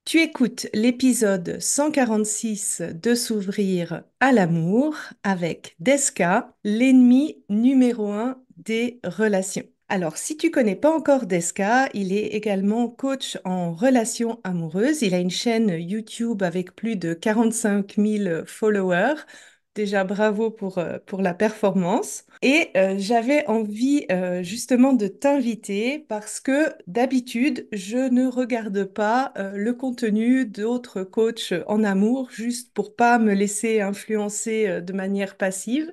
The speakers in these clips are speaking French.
Tu écoutes l'épisode 146 de S'ouvrir à l'amour avec Desca, l'ennemi numéro un des relations. Alors, si tu connais pas encore Desca, il est également coach en relations amoureuses. Il a une chaîne YouTube avec plus de 45 000 followers. Déjà, bravo pour la performance. Et j'avais envie justement de t'inviter parce que d'habitude, je ne regarde pas le contenu d'autres coachs en amour juste pour pas me laisser influencer de manière passive.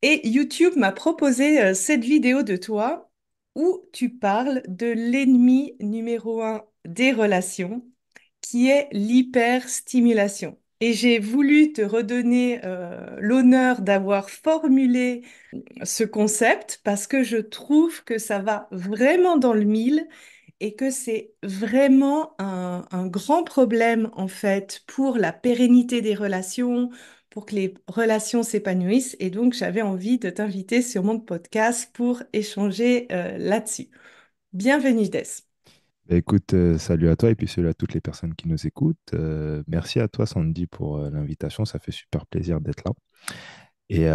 Et YouTube m'a proposé cette vidéo de toi où tu parles de l'ennemi numéro un des relations, qui est l'hyperstimulation. Et j'ai voulu te redonner l'honneur d'avoir formulé ce concept parce que je trouve que ça va vraiment dans le mille et que c'est vraiment un grand problème en fait pour la pérennité des relations, pour que les relations s'épanouissent. Et donc, j'avais envie de t'inviter sur mon podcast pour échanger là-dessus. Bienvenue, Des. Bah, écoute, salut à toi et puis salut à toutes les personnes qui nous écoutent. Merci à toi, Sandy, pour l'invitation. Ça fait super plaisir d'être là. Et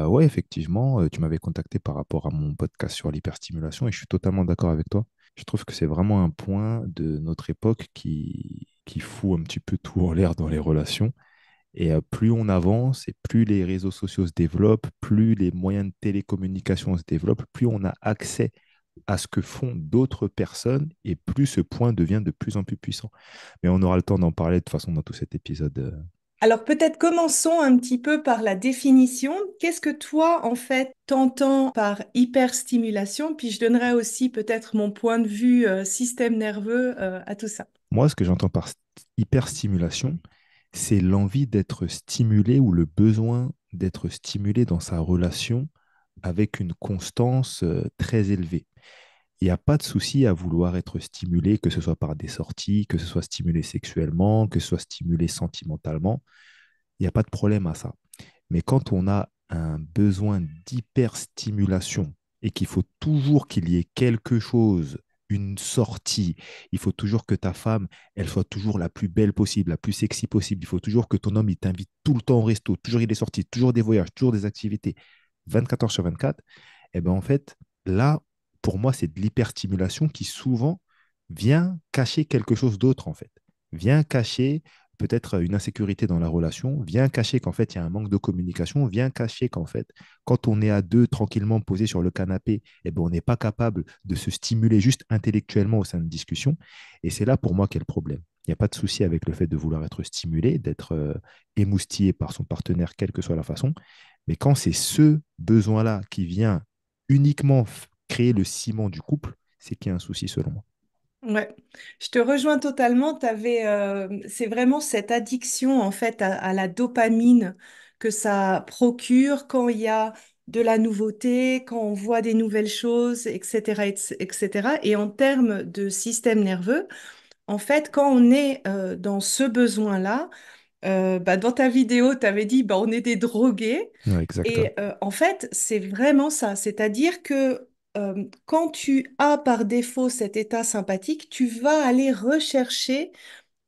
ouais, effectivement, tu m'avais contacté par rapport à mon podcast sur l'hyperstimulation et je suis totalement d'accord avec toi. Je trouve que c'est vraiment un point de notre époque qui fout un petit peu tout en l'air dans les relations. Et plus on avance et plus les réseaux sociaux se développent, plus les moyens de télécommunication se développent, plus on a accès à ce que font d'autres personnes et plus ce point devient de plus en plus puissant. Mais on aura le temps d'en parler de toute façon dans tout cet épisode. Alors peut-être commençons un petit peu par la définition. Qu'est-ce que toi, en fait, t'entends par hyperstimulation? Puis je donnerai aussi peut-être mon point de vue système nerveux à tout ça. Moi, ce que j'entends par hyperstimulation, c'est l'envie d'être stimulé ou le besoin d'être stimulé dans sa relation avec une constance très élevée. Il n'y a pas de souci à vouloir être stimulé, que ce soit par des sorties, que ce soit stimulé sexuellement, que ce soit stimulé sentimentalement. Il n'y a pas de problème à ça. Mais quand on a un besoin d'hyperstimulation et qu'il faut toujours qu'il y ait quelque chose, une sortie, il faut toujours que ta femme, elle soit toujours la plus belle possible, la plus sexy possible. Il faut toujours que ton homme, il t'invite tout le temps au resto, toujours il est sorti, toujours des voyages, toujours des activités, 24 heures sur 24. Et bien en fait, là, pour moi, c'est de l'hyperstimulation qui souvent vient cacher quelque chose d'autre en fait. Vient cacher peut-être une insécurité dans la relation, vient cacher qu'en fait, il y a un manque de communication, vient cacher qu'en fait, quand on est à deux tranquillement posés sur le canapé, eh ben, on n'est pas capable de se stimuler juste intellectuellement au sein de discussion. Et c'est là pour moi qu'est le problème. Il n'y a pas de souci avec le fait de vouloir être stimulé, d'être émoustillé par son partenaire, quelle que soit la façon. Mais quand c'est ce besoin-là qui vient uniquement créer le ciment du couple, c'est qu'il y a un souci selon moi. Ouais, je te rejoins totalement. C'est vraiment cette addiction en fait à la dopamine que ça procure quand il y a de la nouveauté, quand on voit des nouvelles choses, etc., etc. Et en termes de système nerveux, en fait, quand on est dans ce besoin-là, bah, dans ta vidéo, tu avais dit bah, on est des drogués. Ouais, exactement. Et en fait, c'est vraiment ça. C'est-à-dire que quand tu as par défaut cet état sympathique, tu vas aller rechercher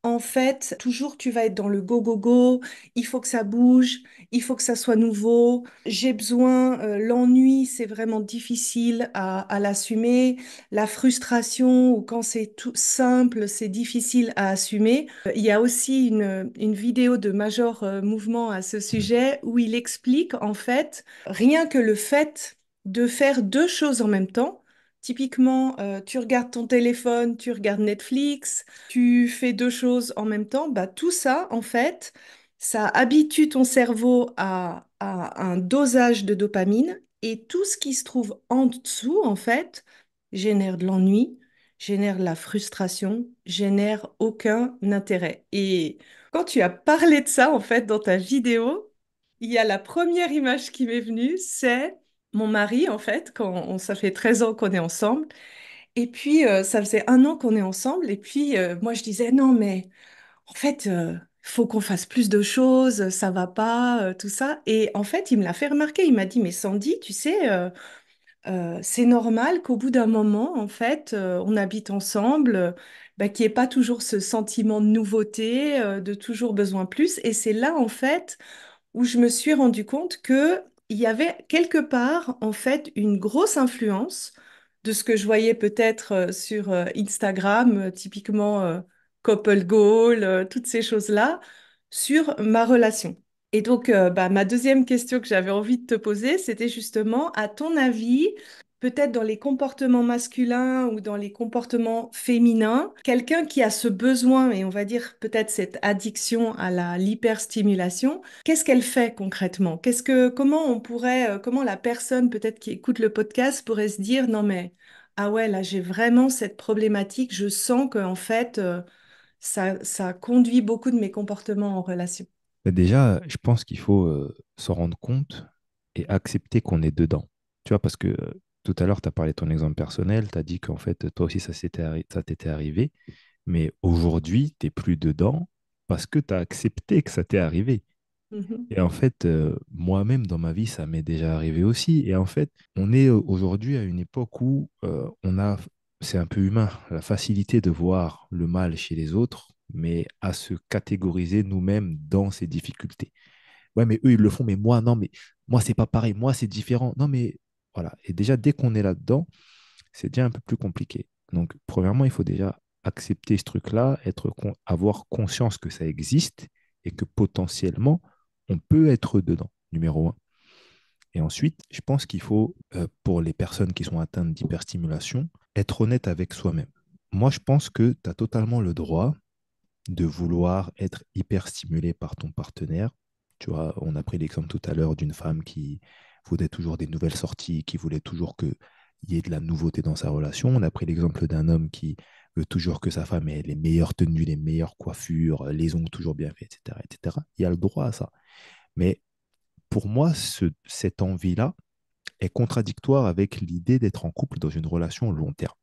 en fait, toujours tu vas être dans le go, go, go, il faut que ça bouge, il faut que ça soit nouveau, j'ai besoin, l'ennui, c'est vraiment difficile à l'assumer, la frustration ou quand c'est tout simple, c'est difficile à assumer. Il y a aussi une vidéo de Major Mouvement à ce Mm. sujet où il explique en fait, rien que le fait de faire deux choses en même temps, typiquement, tu regardes ton téléphone, tu regardes Netflix, tu fais deux choses en même temps, bah, tout ça, en fait, ça habitue ton cerveau à un dosage de dopamine et tout ce qui se trouve en dessous, en fait, génère de l'ennui, génère de la frustration, génère aucun intérêt. Et quand tu as parlé de ça, en fait, dans ta vidéo, il y a la première image qui m'est venue, c'est mon mari, en fait, ça fait 13 ans qu'on est ensemble. Et puis, ça faisait un an qu'on est ensemble. Et puis, moi, je disais, non, mais en fait, faut qu'on fasse plus de choses, ça va pas, tout ça. Et en fait, il me l'a fait remarquer. Il m'a dit, mais Sandy, tu sais, c'est normal qu'au bout d'un moment, en fait, on habite ensemble, bah, qu'il n'y ait pas toujours ce sentiment de nouveauté, de toujours besoin de plus. Et c'est là, en fait, où je me suis rendu compte que il y avait quelque part, en fait, une grosse influence de ce que je voyais peut-être sur Instagram, typiquement couple goal, toutes ces choses-là, sur ma relation. Et donc, bah, ma deuxième question que j'avais envie de te poser, c'était justement, à ton avis, peut-être dans les comportements masculins ou dans les comportements féminins, quelqu'un qui a ce besoin, et on va dire peut-être cette addiction à l'hyperstimulation, qu'est-ce qu'elle fait concrètement? Comment on pourrait, comment la personne peut-être qui écoute le podcast pourrait se dire, non mais, ah ouais, là j'ai vraiment cette problématique, je sens que en fait, ça conduit beaucoup de mes comportements en relation. Bah, déjà, je pense qu'il faut s'en rendre compte et accepter qu'on est dedans. Tu vois, parce que tout à l'heure, tu as parlé de ton exemple personnel, tu as dit qu'en fait, toi aussi, ça t'était arrivé, mais aujourd'hui, tu n'es plus dedans parce que tu as accepté que ça t'est arrivé. Mhm. Et en fait, moi-même, dans ma vie, ça m'est déjà arrivé aussi. Et en fait, on est aujourd'hui à une époque où c'est un peu humain, la facilité de voir le mal chez les autres, mais à se catégoriser nous-mêmes dans ces difficultés. Ouais, mais eux, ils le font, mais moi, non, mais moi, c'est pas pareil, moi, c'est différent. Non, mais voilà. Et déjà, dès qu'on est là-dedans, c'est déjà un peu plus compliqué. Donc, premièrement, il faut déjà accepter ce truc-là, avoir conscience que ça existe et que potentiellement, on peut être dedans, numéro un. Et ensuite, je pense qu'il faut, pour les personnes qui sont atteintes d'hyperstimulation, être honnête avec soi-même. Moi, je pense que tu as totalement le droit de vouloir être hyper stimulé par ton partenaire. Tu vois, on a pris l'exemple tout à l'heure d'une femme qui voulait toujours des nouvelles sorties, qui voulait toujours qu'il y ait de la nouveauté dans sa relation. On a pris l'exemple d'un homme qui veut toujours que sa femme ait les meilleures tenues, les meilleures coiffures, les ongles toujours bien faits, etc., etc. Il y a le droit à ça. Mais pour moi, cette envie-là est contradictoire avec l'idée d'être en couple dans une relation long terme.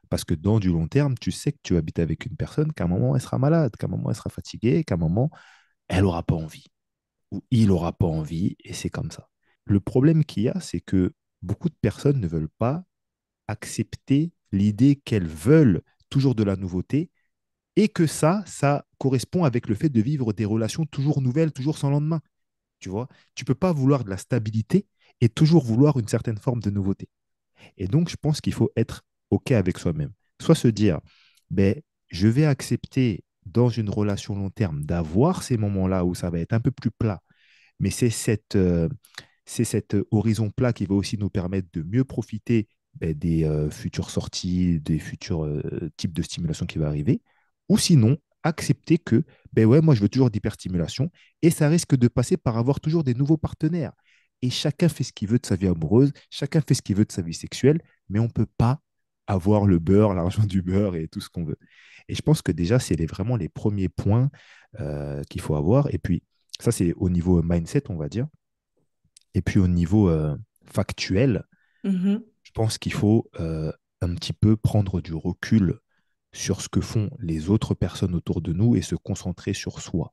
Parce que dans du long terme, tu sais que tu habites avec une personne qu'à un moment, elle sera malade, qu'à un moment, elle sera fatiguée, qu'à un moment, elle n'aura pas envie. Ou il n'aura pas envie, et c'est comme ça. Le problème qu'il y a, c'est que beaucoup de personnes ne veulent pas accepter l'idée qu'elles veulent toujours de la nouveauté et que ça correspond avec le fait de vivre des relations toujours nouvelles, toujours sans lendemain. Tu vois, tu peux pas vouloir de la stabilité et toujours vouloir une certaine forme de nouveauté. Et donc, je pense qu'il faut être OK avec soi-même. Soit se dire, ben, je vais accepter dans une relation long terme d'avoir ces moments-là où ça va être un peu plus plat, mais c'est cet horizon plat qui va aussi nous permettre de mieux profiter ben, des futures sorties, des futurs types de stimulation qui vont arriver. Ou sinon, accepter que, ben ouais, moi je veux toujours d'hyperstimulation et ça risque de passer par avoir toujours des nouveaux partenaires. Et chacun fait ce qu'il veut de sa vie amoureuse, chacun fait ce qu'il veut de sa vie sexuelle, mais on ne peut pas avoir le beurre, l'argent du beurre et tout ce qu'on veut. Et je pense que déjà, vraiment les premiers points qu'il faut avoir. Et puis, ça, c'est au niveau mindset, on va dire. Et puis au niveau factuel, Mhm. je pense qu'il faut un petit peu prendre du recul sur ce que font les autres personnes autour de nous et se concentrer sur soi.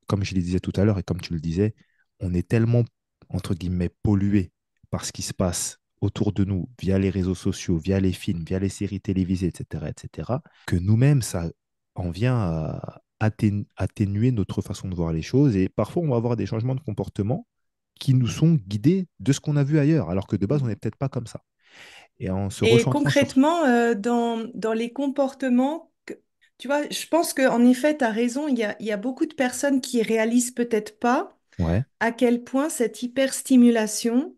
Comme je le disais tout à l'heure et comme tu le disais, on est tellement, entre guillemets, pollué par ce qui se passe autour de nous via les réseaux sociaux, via les films, via les séries télévisées, etc., que nous-mêmes, ça en vient à atténuer notre façon de voir les choses. Et parfois, on va avoir des changements de comportement qui nous sont guidés de ce qu'on a vu ailleurs, alors que de base, on n'est peut-être pas comme ça. Et en se Et recentrant sur... concrètement, dans les comportements, tu vois, je pense qu'en effet, tu as raison, il y a beaucoup de personnes qui réalisent peut-être pas Ouais, à quel point cette hyperstimulation,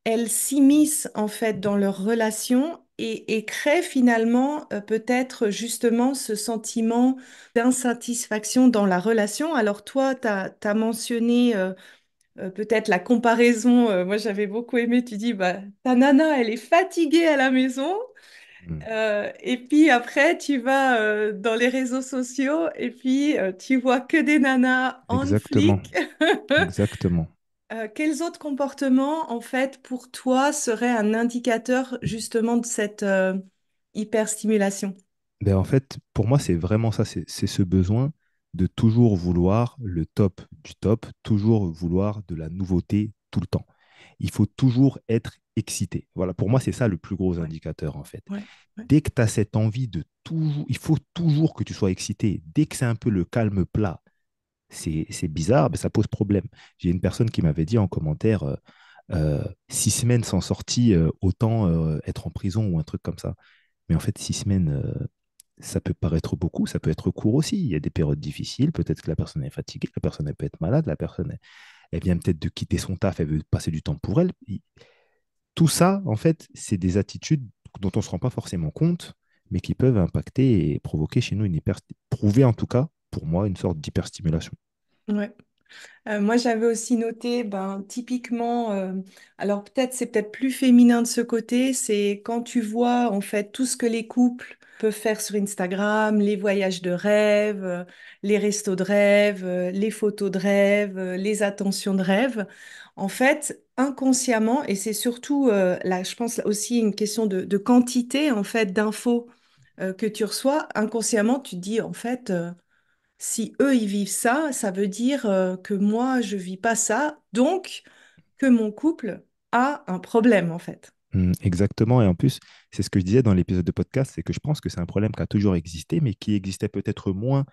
elle s'immisce en fait dans leur relation et crée finalement peut-être justement ce sentiment d'insatisfaction dans la relation. Alors toi, tu as mentionné peut-être la comparaison, moi j'avais beaucoup aimé, tu dis, bah, ta nana, elle est fatiguée à la maison. mm, Et puis après, tu vas dans les réseaux sociaux et puis tu vois que des nanas en exactement, flic. exactement. Quels autres comportements, en fait, pour toi, seraient un indicateur justement de cette hyperstimulation? Ben, en fait, pour moi, c'est vraiment ça, c'est ce besoin de toujours vouloir le top du top, toujours vouloir de la nouveauté tout le temps. Il faut toujours être excité. Voilà, pour moi, c'est ça le plus gros Ouais, indicateur, en fait. ouais, ouais, Dès que tu as cette envie de toujours, il faut toujours que tu sois excité. Dès que c'est un peu le calme plat, c'est bizarre, mais ça pose problème. J'ai une personne qui m'avait dit en commentaire 6 semaines sans sortie, autant être en prison ou un truc comme ça. Mais en fait, 6 semaines, ça peut paraître beaucoup, ça peut être court aussi. Il y a des périodes difficiles, peut-être que la personne est fatiguée, la personne elle peut être malade, la personne elle vient peut-être de quitter son taf, elle veut passer du temps pour elle. Tout ça, en fait, c'est des attitudes dont on ne se rend pas forcément compte, mais qui peuvent impacter et provoquer chez nous prouver en tout cas, pour moi, une sorte d'hyperstimulation. ouais. Moi, j'avais aussi noté, ben, typiquement, alors peut-être c'est peut-être plus féminin de ce côté, c'est quand tu vois en fait tout ce que les couples peuvent faire sur Instagram, les voyages de rêve, les restos de rêve, les photos de rêve, les attentions de rêve. En fait, inconsciemment, et c'est surtout là, je pense aussi une question de quantité en fait d'infos que tu reçois, inconsciemment, tu te dis en fait. Si eux, ils vivent ça, ça veut dire que moi, je vis pas ça, donc que mon couple a un problème, en fait. Exactement. Et en plus, c'est ce que je disais dans l'épisode de podcast, c'est que je pense que c'est un problème qui a toujours existé, mais qui existait peut-être moins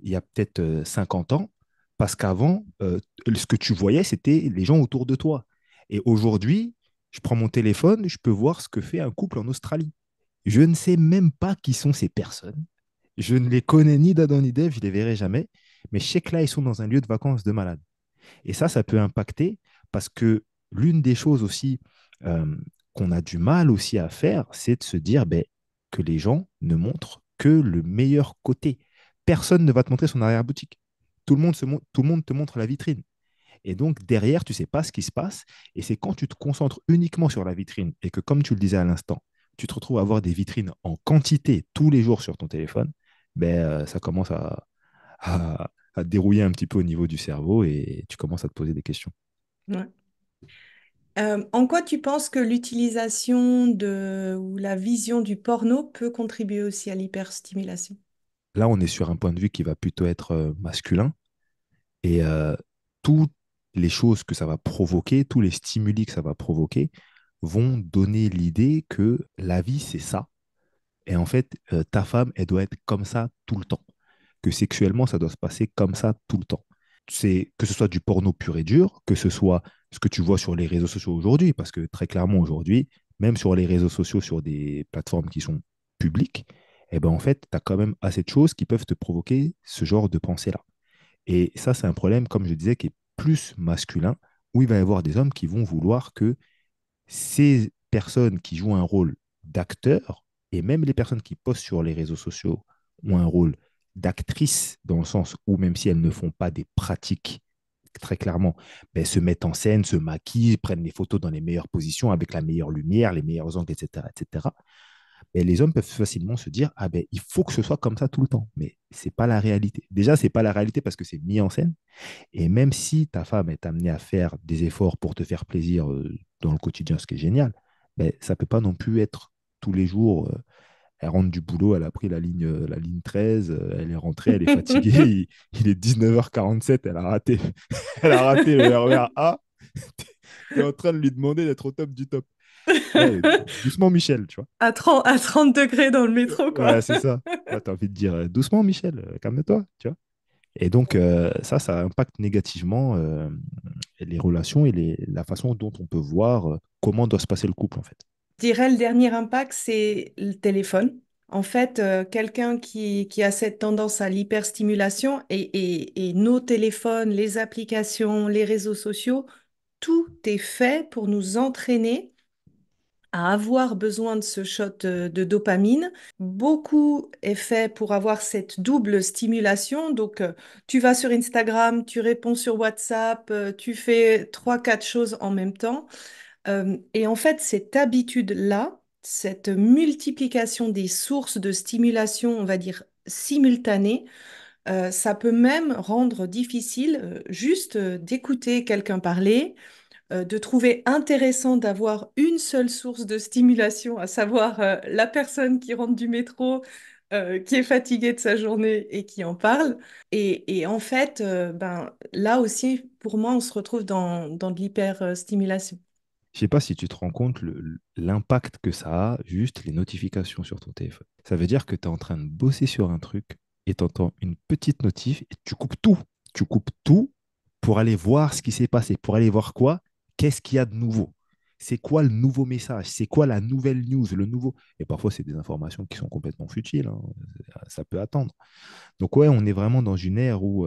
il y a peut-être 50 ans, parce qu'avant, ce que tu voyais, c'était les gens autour de toi. Et aujourd'hui, je prends mon téléphone, je peux voir ce que fait un couple en Australie. Je ne sais même pas qui sont ces personnes. Je ne les connais ni d'Adam ni d'Ève, je les verrai jamais. Mais je sais que là, ils sont dans un lieu de vacances de malade. Et ça peut impacter parce que l'une des choses aussi euh, qu'on a du mal aussi à faire, c'est de se dire ben, que les gens ne montrent que le meilleur côté. Personne ne va te montrer son arrière-boutique. Tout le monde te montre la vitrine. Et donc, derrière, tu ne sais pas ce qui se passe. Et c'est quand tu te concentres uniquement sur la vitrine et que, comme tu le disais à l'instant, tu te retrouves à avoir des vitrines en quantité tous les jours sur ton téléphone, ben, ça commence à dérouiller un petit peu au niveau du cerveau et tu commences à te poser des questions. Ouais. En quoi tu penses que l'utilisation de ou la vision du porno peut contribuer aussi à l'hyperstimulation? Là, on est sur un point de vue qui va plutôt être masculin et toutes les choses que ça va provoquer, tous les stimuli que ça va provoquer vont donner l'idée que la vie, c'est ça. Et en fait, ta femme, elle doit être comme ça tout le temps. Que sexuellement, ça doit se passer comme ça tout le temps. C'est que ce soit du porno pur et dur, que ce soit ce que tu vois sur les réseaux sociaux aujourd'hui, parce que très clairement aujourd'hui, même sur les réseaux sociaux, sur des plateformes qui sont publiques, eh ben en fait, tu as quand même assez de choses qui peuvent te provoquer ce genre de pensée-là. Et ça, c'est un problème, comme je disais, qui est plus masculin, où il va y avoir des hommes qui vont vouloir que ces personnes qui jouent un rôle d'acteur, et même les personnes qui postent sur les réseaux sociaux, ont un rôle d'actrice, dans le sens où même si elles ne font pas des pratiques très clairement, ben, se mettent en scène, se maquillent, prennent les photos dans les meilleures positions, avec la meilleure lumière, les meilleurs angles, etc., etc. Et les hommes peuvent facilement se dire, ah ben, il faut que ce soit comme ça tout le temps. Mais c'est pas la réalité. Déjà, c'est pas la réalité parce que c'est mis en scène. Et même si ta femme est amenée à faire des efforts pour te faire plaisir dans le quotidien, ce qui est génial, ben, ça ne peut pas non plus être tous les jours. Elle rentre du boulot, elle a pris la ligne 13, elle est rentrée, elle est fatiguée, il est 19h47, elle a raté, elle a raté le RER A. Tu es en train de lui demander d'être au top du top. Ouais, doucement, Michel, tu vois. À 30 degrés dans le métro, quoi. Ouais, c'est ça. Ouais, tu as envie de dire doucement, Michel, calme-toi, tu vois. Et donc, ça impacte négativement les relations et la façon dont on peut voir comment doit se passer le couple, en fait. Je dirais le dernier impact, c'est le téléphone. En fait, quelqu'un qui a cette tendance à l'hyperstimulation et nos téléphones, les applications, les réseaux sociaux, tout est fait pour nous entraîner à avoir besoin de ce shot de dopamine. Beaucoup est fait pour avoir cette double stimulation. Donc, tu vas sur Instagram, tu réponds sur WhatsApp, tu fais trois, quatre choses en même temps. Et en fait, cette habitude-là, cette multiplication des sources de stimulation, on va dire simultanées, ça peut même rendre difficile juste d'écouter quelqu'un parler, de trouver intéressant d'avoir une seule source de stimulation, à savoir la personne qui rentre du métro, qui est fatiguée de sa journée et qui en parle. Et en fait, ben, là aussi, pour moi, on se retrouve dans de l'hyperstimulation. Je sais pas si tu te rends compte l'impact que ça a, juste les notifications sur ton téléphone. Ça veut dire que tu es en train de bosser sur un truc et tu entends une petite notif et tu coupes tout. Tu coupes tout pour aller voir ce qui s'est passé, pour aller voir quoi? Qu'est-ce qu'il y a de nouveau? C'est quoi le nouveau message? C'est quoi la nouvelle news, le nouveau? Et parfois, c'est des informations qui sont complètement futiles, hein. Ça peut attendre. Donc ouais, on est vraiment dans une ère où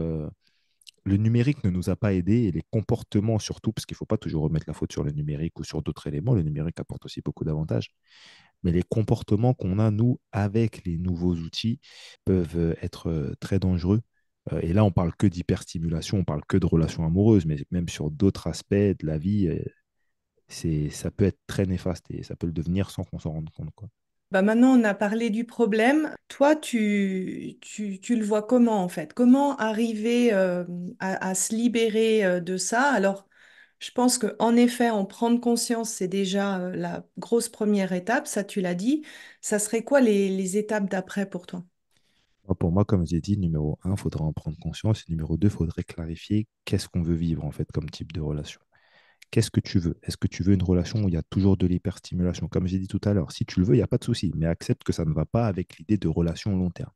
le numérique ne nous a pas aidés et les comportements surtout, parce qu'il ne faut pas toujours remettre la faute sur le numérique ou sur d'autres éléments, le numérique apporte aussi beaucoup d'avantages, mais les comportements qu'on a, nous, avec les nouveaux outils, peuvent être très dangereux. Et là, on parle que d'hyperstimulation, on parle que de relations amoureuses, mais même sur d'autres aspects de la vie, ça peut être très néfaste et ça peut le devenir sans qu'on s'en rende compte, quoi. Bah maintenant, on a parlé du problème. Toi, tu le vois comment en fait? Comment arriver à se libérer de ça? Alors, je pense qu'en effet, en prendre conscience, c'est déjà la grosse première étape, ça tu l'as dit. Ça serait quoi les étapes d'après pour toi? Pour moi, comme j'ai dit, numéro un, il faudra en prendre conscience. Et numéro 2, il faudrait clarifier qu'est-ce qu'on veut vivre en fait comme type de relation. Qu'est-ce que tu veux? Est-ce que tu veux une relation où il y a toujours de l'hyperstimulation? Comme j'ai dit tout à l'heure, si tu le veux, il n'y a pas de souci, mais accepte que ça ne va pas avec l'idée de relation long terme.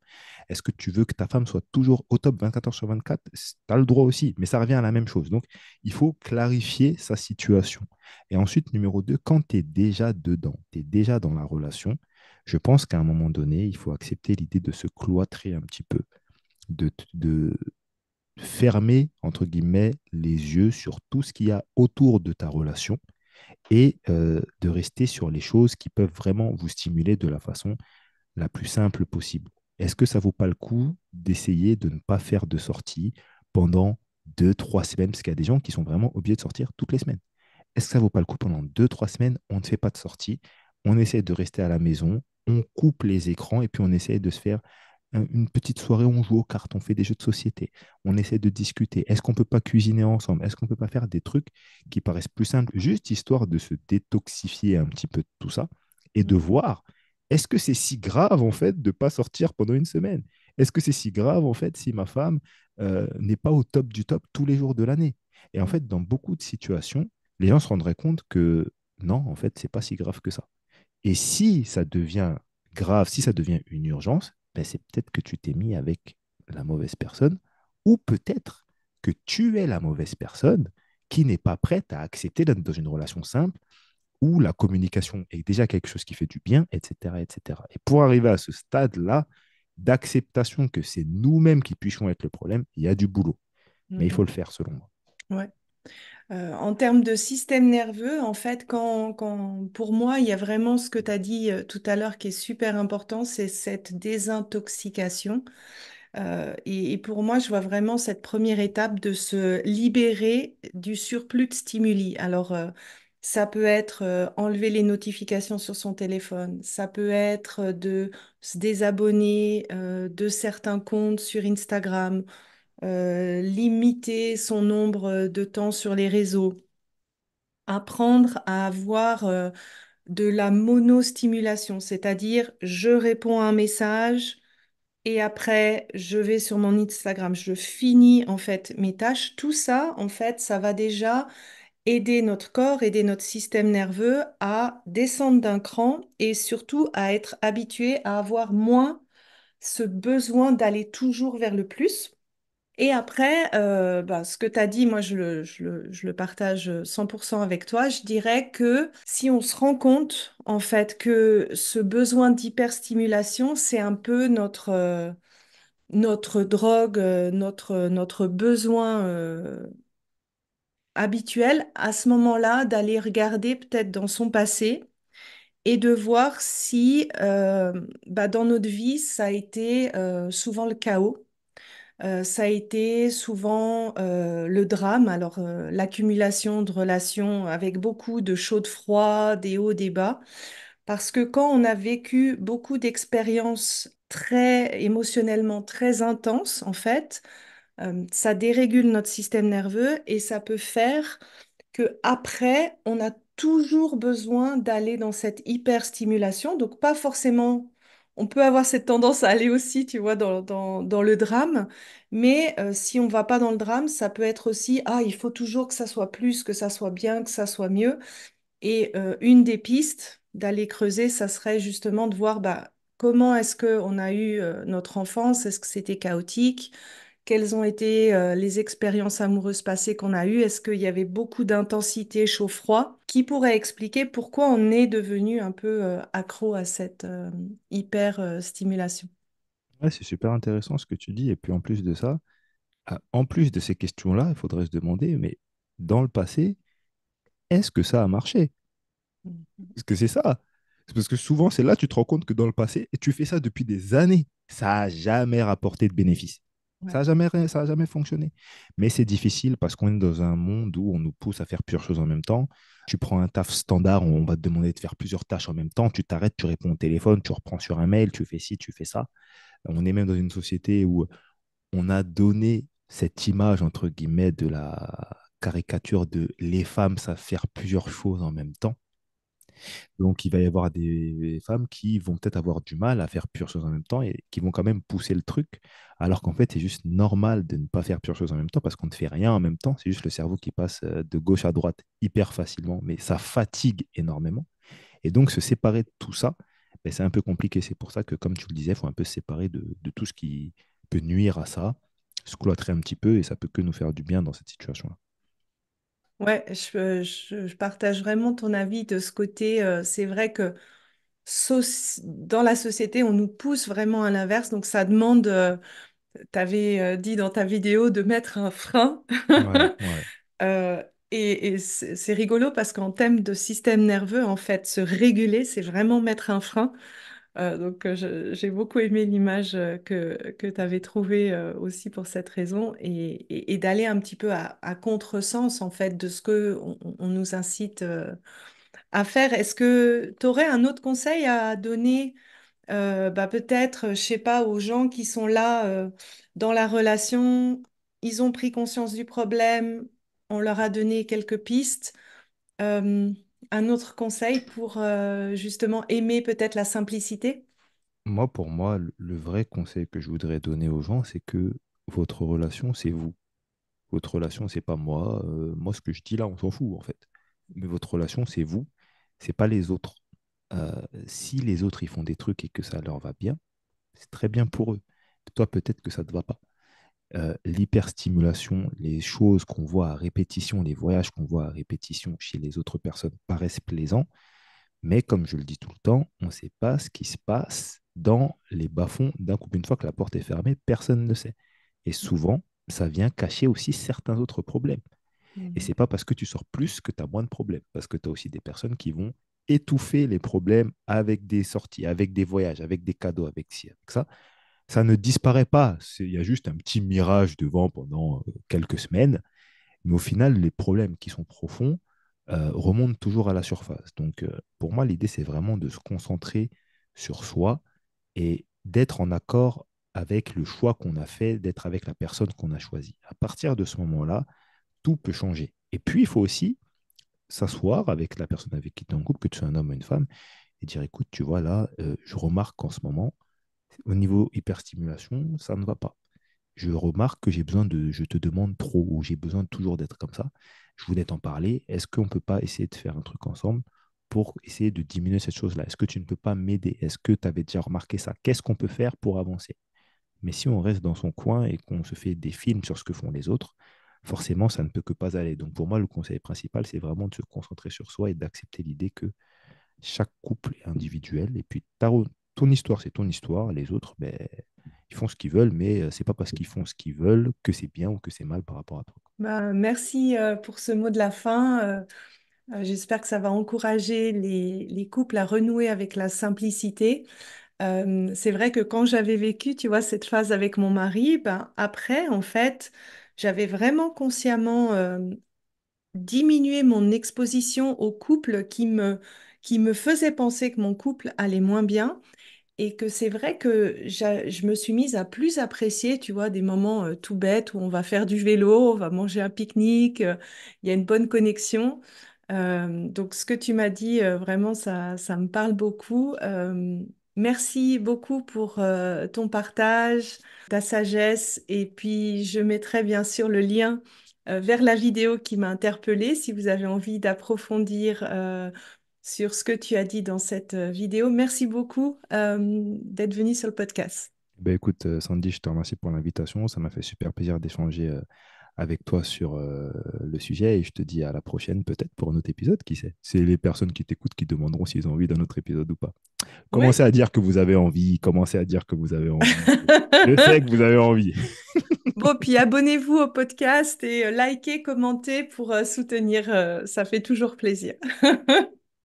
Est-ce que tu veux que ta femme soit toujours au top 24 heures sur 24? Tu as le droit aussi, mais ça revient à la même chose. Donc, il faut clarifier sa situation. Et ensuite, numéro 2, quand tu es déjà dedans, tu es déjà dans la relation, je pense qu'à un moment donné, il faut accepter l'idée de se cloîtrer un petit peu, de fermer, entre guillemets, les yeux sur tout ce qu'il y a autour de ta relation et de rester sur les choses qui peuvent vraiment vous stimuler de la façon la plus simple possible. Est-ce que ça vaut pas le coup d'essayer de ne pas faire de sortie pendant 2, 3 semaines? Parce qu'il y a des gens qui sont vraiment obligés de sortir toutes les semaines. Est-ce que ça vaut pas le coup pendant 2, 3 semaines, on ne fait pas de sortie, on essaie de rester à la maison, on coupe les écrans et puis on essaie de se faire une petite soirée où on joue aux cartes, on fait des jeux de société, on essaie de discuter. Est-ce qu'on ne peut pas cuisiner ensemble? Est-ce qu'on ne peut pas faire des trucs qui paraissent plus simples, juste histoire de se détoxifier un petit peu de tout ça et de voir, est-ce que c'est si grave en fait de ne pas sortir pendant une semaine? Est-ce que c'est si grave en fait si ma femme n'est pas au top du top tous les jours de l'année? Et en fait, dans beaucoup de situations, les gens se rendraient compte que non, en fait, c'est pas si grave que ça. Et si ça devient grave, si ça devient une urgence, ben c'est peut-être que tu t'es mis avec la mauvaise personne, ou peut-être que tu es la mauvaise personne qui n'est pas prête à accepter d'être dans une relation simple où la communication est déjà quelque chose qui fait du bien, etc., etc. Et pour arriver à ce stade-là d'acceptation que c'est nous-mêmes qui puissions être le problème, il y a du boulot. Mais il faut Mhm. le faire selon moi. Ouais. En termes de système nerveux, en fait, pour moi, il y a vraiment ce que tu as dit tout à l'heure qui est super important, c'est cette désintoxication. Et pour moi, je vois vraiment cette première étape de se libérer du surplus de stimuli. Alors, ça peut être enlever les notifications sur son téléphone, ça peut être de se désabonner de certains comptes sur Instagram, limiter son nombre de temps sur les réseaux, apprendre à avoir de la monostimulation, c'est-à-dire je réponds à un message et après je vais sur mon Instagram, je finis en fait mes tâches. Tout ça, en fait, ça va déjà aider notre corps, aider notre système nerveux à descendre d'un cran et surtout à être habitué à avoir moins ce besoin d'aller toujours vers le plus. Et après, bah, ce que tu as dit, moi, je le partage 100% avec toi. Je dirais que si on se rend compte, en fait, que ce besoin d'hyperstimulation, c'est un peu notre drogue, notre besoin habituel, à ce moment-là, d'aller regarder peut-être dans son passé et de voir si, bah, dans notre vie, ça a été souvent le chaos. Ça a été souvent le drame, alors l'accumulation de relations avec beaucoup de chauds, de froids, des hauts, des bas, parce que quand on a vécu beaucoup d'expériences très émotionnellement très intenses, en fait, ça dérégule notre système nerveux et ça peut faire que après, on a toujours besoin d'aller dans cette hyperstimulation. Donc, pas forcément, on peut avoir cette tendance à aller aussi, tu vois, dans le drame. Mais si on va pas dans le drame, ça peut être aussi, ah, il faut toujours que ça soit plus, que ça soit bien, que ça soit mieux. Et une des pistes d'aller creuser, ça serait justement de voir bah, comment est-ce qu'on a eu notre enfance, est-ce que c'était chaotique, quelles ont été les expériences amoureuses passées qu'on a eues, est-ce qu'il y avait beaucoup d'intensité chaud-froid, qui pourrait expliquer pourquoi on est devenu un peu accro à cette hyper stimulation. Ouais, c'est super intéressant ce que tu dis. Et puis en plus de ça, en plus de ces questions-là, il faudrait se demander, mais dans le passé, est-ce que ça a marché? Parce que c'est ça. C'est parce que souvent, c'est là que tu te rends compte que dans le passé, et tu fais ça depuis des années, ça n'a jamais rapporté de bénéfices. Ouais. Ça a jamais fonctionné. Mais c'est difficile parce qu'on est dans un monde où on nous pousse à faire plusieurs choses en même temps. Tu prends un taf standard, on va te demander de faire plusieurs tâches en même temps. Tu t'arrêtes, tu réponds au téléphone, tu reprends sur un mail, tu fais ci, tu fais ça. On est même dans une société où on a donné cette image, entre guillemets, de la caricature de les femmes savent faire plusieurs choses en même temps. Donc, il va y avoir des femmes qui vont peut-être avoir du mal à faire plusieurs choses en même temps et qui vont quand même pousser le truc, alors qu'en fait, c'est juste normal de ne pas faire plusieurs choses en même temps parce qu'on ne fait rien en même temps. C'est juste le cerveau qui passe de gauche à droite hyper facilement, mais ça fatigue énormément. Et donc, se séparer de tout ça, ben, c'est un peu compliqué. C'est pour ça que, comme tu le disais, il faut un peu se séparer de tout ce qui peut nuire à ça, se cloîtrer un petit peu et ça peut que nous faire du bien dans cette situation-là. Ouais, je partage vraiment ton avis de ce côté. C'est vrai que dans la société, on nous pousse vraiment à l'inverse. Donc, ça demande, tu avais dit dans ta vidéo, de mettre un frein. Ouais, ouais. Euh, et c'est rigolo parce qu'en thème de système nerveux, en fait, se réguler, c'est vraiment mettre un frein. J'ai beaucoup aimé l'image que tu avais trouvée aussi pour cette raison et d'aller un petit peu à contresens, en fait, de ce que on nous incite à faire. Est-ce que tu aurais un autre conseil à donner bah, peut-être, je sais pas, aux gens qui sont là dans la relation, ils ont pris conscience du problème, on leur a donné quelques pistes. Euh, un autre conseil pour justement aimer peut-être la simplicité? Moi, pour moi, le vrai conseil que je voudrais donner aux gens, c'est que votre relation, c'est vous. Votre relation, c'est pas moi. Moi, ce que je dis là, on s'en fout, en fait. Mais votre relation, c'est vous, c'est pas les autres. Si les autres, ils font des trucs et que ça leur va bien, c'est très bien pour eux. Toi, peut-être que ça ne te va pas. L'hyperstimulation, les choses qu'on voit à répétition, les voyages qu'on voit à répétition chez les autres personnes paraissent plaisants, mais comme je le dis tout le temps, on ne sait pas ce qui se passe dans les bas-fonds d'un couple. Une fois que la porte est fermée, personne ne sait. Et souvent, ça vient cacher aussi certains autres problèmes. Et Mhm. c'est pas parce que tu sors plus que tu as moins de problèmes, parce que tu as aussi des personnes qui vont étouffer les problèmes avec des sorties, avec des voyages, avec des cadeaux, avec ci, avec ça. Ça ne disparaît pas. Il y a juste un petit mirage devant pendant quelques semaines. Mais au final, les problèmes qui sont profonds remontent toujours à la surface. Donc, pour moi, l'idée, c'est vraiment de se concentrer sur soi et d'être en accord avec le choix qu'on a fait, d'être avec la personne qu'on a choisie. À partir de ce moment-là, tout peut changer. Et puis, il faut aussi s'asseoir avec la personne avec qui tu es en couple, que tu sois un homme ou une femme, et dire, écoute, tu vois, là, je remarque qu'en ce moment, au niveau hyperstimulation, ça ne va pas. Je remarque que j'ai besoin de, je te demande trop, ou j'ai besoin toujours d'être comme ça. Je voulais t'en parler. Est-ce qu'on ne peut pas essayer de faire un truc ensemble pour essayer de diminuer cette chose-là? Est-ce que tu ne peux pas m'aider? Est-ce que tu avais déjà remarqué ça? Qu'est-ce qu'on peut faire pour avancer? Mais si on reste dans son coin et qu'on se fait des films sur ce que font les autres, forcément, ça ne peut que pas aller. Donc pour moi, le conseil principal, c'est vraiment de se concentrer sur soi et d'accepter l'idée que chaque couple est individuel. Et puis ton histoire, c'est ton histoire. Les autres, ben, ils font ce qu'ils veulent, mais c'est pas parce qu'ils font ce qu'ils veulent que c'est bien ou que c'est mal par rapport à toi. Bah, merci pour ce mot de la fin. J'espère que ça va encourager les couples à renouer avec la simplicité. C'est vrai que quand j'avais vécu, tu vois, cette phase avec mon mari, ben, après, en fait, j'avais vraiment consciemment diminué mon exposition aux couples qui me faisaient penser que mon couple allait moins bien. Et que c'est vrai que je me suis mise à plus apprécier, tu vois, des moments tout bêtes où on va faire du vélo, on va manger un pique-nique, il y a une bonne connexion. Donc, ce que tu m'as dit, vraiment, ça me parle beaucoup. Merci beaucoup pour ton partage, ta sagesse. Et puis, je mettrai bien sûr le lien vers la vidéo qui m'a interpellée si vous avez envie d'approfondir sur ce que tu as dit dans cette vidéo. Merci beaucoup d'être venu sur le podcast. Ben écoute, Sandy, je te remercie pour l'invitation. Ça m'a fait super plaisir d'échanger avec toi sur le sujet et je te dis à la prochaine, peut-être pour un autre épisode, qui sait. C'est les personnes qui t'écoutent qui demanderont s'ils ont envie d'un autre épisode ou pas. Commencez Oui. à dire que vous avez envie, commencez à dire que vous avez envie. Je sais que vous avez envie. Bon, puis abonnez-vous au podcast et likez, commentez pour soutenir. Ça fait toujours plaisir.